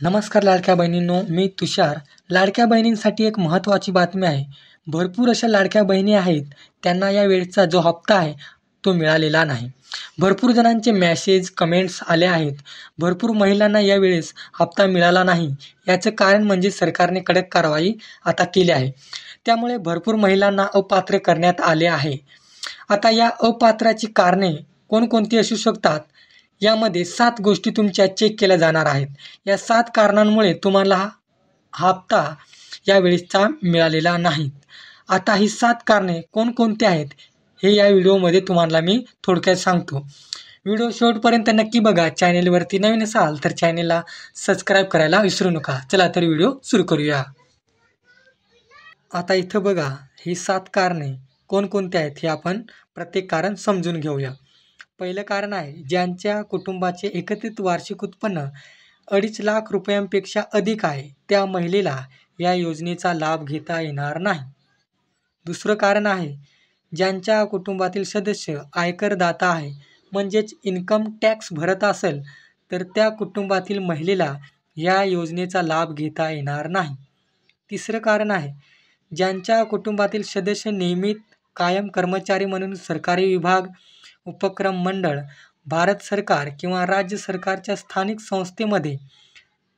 नमस्कार लाडक्या बहिणींनो, मी तुषार. लाडक्या बहिणींसाठी एक महत्त्वाची बातमी आहे. भरपूर अशा लाडक्या बहिणी आहेत, त्यांना या वेळेचा जो हप्ता आहे, तो मिळालेला नाही. भरपूर जणांचे मेसेज, कमेंट्स आले आहेत. भरपूर महिलांना यावेळेस हप्ता मिळाला नाही. याचं कारण म्हणजे सरकारने कडक कारवाई आता केली आहे. त्यामुळे भरपूर महिलांना अपात्र करण्यात आले आहे. आता या अपात्राची कारणे कोणकोणती असू शकतात? यामध्ये 7 गोष्टी तुमच्या चेक केल्या जाणार आहेत. या 7 कारणांमुळे तुम्हाला हा हप्ता यावेळेसचा मिळालेला नाही. आता ही 7 कारणे कोणकोणती आहेत, हे या व्हिडिओमध्ये तुम्हाला मी थोडक्यात सांगतो. व्हिडिओ शेवटपर्यंत नक्की बघा. चॅनेलवरती नवीन असाल तर चॅनेलला सबस्क्राईब करायला विसरू नका. चला तर व्हिडिओ सुरू करूया. आता इथं बघा, ही 7 कारणे कोणकोणती आहेत हे आपण प्रत्येक कारण समजून घेऊया. पहिलं कारण आहे, ज्यांच्या कुटुंबाचे एकत्रित वार्षिक उत्पन्न 2.5 लाख रुपयांपेक्षा अधिक आहे, त्या महिलेला या योजनेचा लाभ घेता येणार नाही. दुसरं कारण आहे, ज्यांच्या कुटुंबातील सदस्य आयकरदाता आहे, म्हणजेच इन्कम टॅक्स भरत असेल, तर त्या कुटुंबातील महिलेला या योजनेचा लाभ घेता येणार नाही. तिसरं कारण आहे, ज्यांच्या कुटुंबातील सदस्य नियमित कायम कर्मचारी म्हणून सरकारी विभाग, उपक्रम मंडळ, भारत सरकार किंवा राज्य सरकारच्या स्थानिक संस्थेमध्ये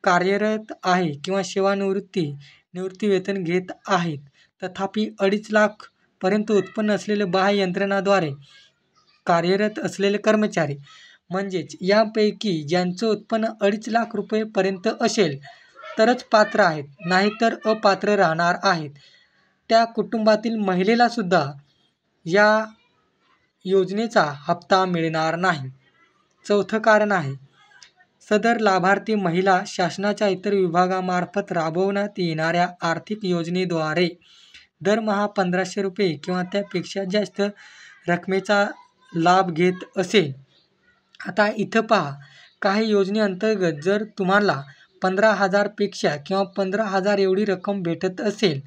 कार्यरत आहे किंवा निवृत्तीवेतन घेत आहेत, तथापि 2.5 लाख पर्यंत उत्पन्न असलेले बाह्य यंत्रणाद्वारे कार्यरत असलेले कर्मचारी, म्हणजेच यापैकी ज्यांचं उत्पन्न 2.5 लाख रुपयेपर्यंत असेल तरच पात्र आहेत, नाहीतर अपात्र राहणार आहेत. त्या कुटुंबातील महिलेला सुद्धा या योजनेचा हप्ता मिळणार नाही. चौथं कारण आहे, सदर लाभार्थी महिला शासनाच्या इतर विभागामार्फत राबवण्यात येणाऱ्या आर्थिक योजनेद्वारे दरमहा 1,500 रुपये किंवा त्यापेक्षा जास्त रकमेचा लाभ घेत असेल. आता इथं पहा, काही योजनेअंतर्गत जर तुम्हाला 15,000 पेक्षा किंवा 15,000 एवढी रक्कम भेटत असेल,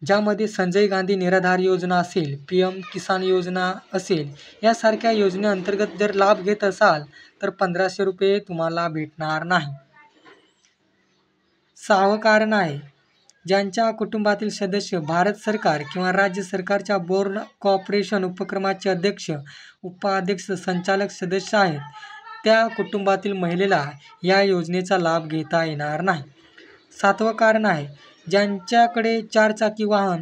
ज्यामध्ये संजय गांधी निराधार योजना असेल, PM किसान योजना असेल, यासारख्या योजनेअंतर्गत जर लाभ घेत असाल तर 1,500 रुपये तुम्हाला भेटणार नाही. 6वं कारण आहे, ज्यांच्या कुटुंबातील सदस्य भारत सरकार किंवा राज्य सरकारच्या बोर्ड कॉर्पोरेशन उपक्रमाचे अध्यक्ष, उपाध्यक्ष, संचालक सदस्य आहेत, त्या कुटुंबातील महिलेला या योजनेचा लाभ घेता येणार नाही. 7वं कारण आहे, ज्यांच्याकडे 4 चाकी वाहन,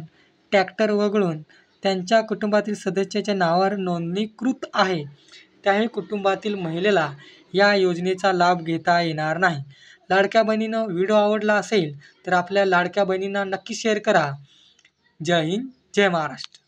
ट्रॅक्टर वगळून त्यांच्या कुटुंबातील सदस्याच्या नावावर नोंदणीकृत आहे, त्याही कुटुंबातील महिलेला या योजनेचा लाभ घेता येणार नाही. लाडक्या बहिणीनं व्हिडिओ आवडला असेल तर आपल्या लाडक्या बहिणींना नक्की शेअर करा. जय हिंद, जय महाराष्ट्र.